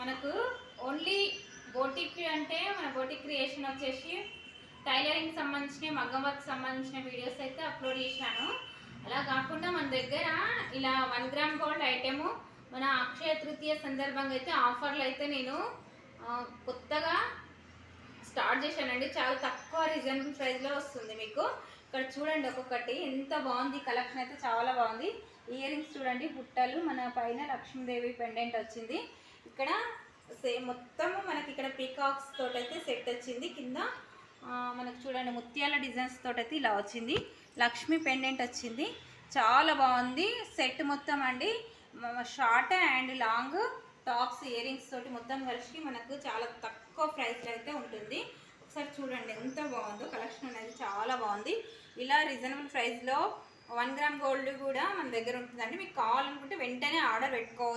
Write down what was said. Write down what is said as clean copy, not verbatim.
మనకు only boutique అంటే మన బోటిక్ క్రియేషన్ వచ్చేసి టైలరింగ్ సంబంధించిన మగ్గం వర్క్ సంబంధించిన వీడియోస్ అయితే అప్లోడ్ చేశాను. అలా కాకుండా మన దగ్గర ఇలా 1 గ్రామ్ గోల్డ్ ఐటెము మన అక్షయ తృతీయ సందర్భంగా అయితే ఆఫర్లు అయితే నేను కొత్తగా స్టార్ట్ చేశానండి. చాలా తక్కువ రీజనబుల్ ప్రైస్లో వస్తుంది మీకు. ఇక్కడ చూడండి ఒక్కొక్కటి ఎంత బాగుంది, కలెక్షన్ అయితే చాలా బాగుంది. ఇయర్ రింగ్స్ చూడండి, బుట్టలు, మన పైన లక్ష్మీదేవి పెండెంట్ వచ్చింది. ఇక్కడ సేమ్ మొత్తము మనకి ఇక్కడ పీకాక్స్ తోటి అయితే సెట్ వచ్చింది. కింద మనకు చూడండి ముత్యాల డిజైన్స్ తోటి అయితే ఇలా వచ్చింది. లక్ష్మీ పెండెంట్ వచ్చింది, చాలా బాగుంది సెట్ మొత్తం అండి. Short and long tops ear rings తోటి మొత్తం కలిసి మనకు చాలా తక్కువ ప్రైస్లో అయితే ఉంటుంది. ఒకసారి చూడండి ఎంత బాగుందో, కలెక్షన్ అనేది చాలా బాగుంది. ఇలా రీజనబుల్ ప్రైస్లో 1 గ్రామ్ గోల్డ్ కూడా మన దగ్గర ఉంటుందండి. మీకు కావాలనుకుంటే వెంటనే ఆర్డర్ పెట్టుకోవచ్చు.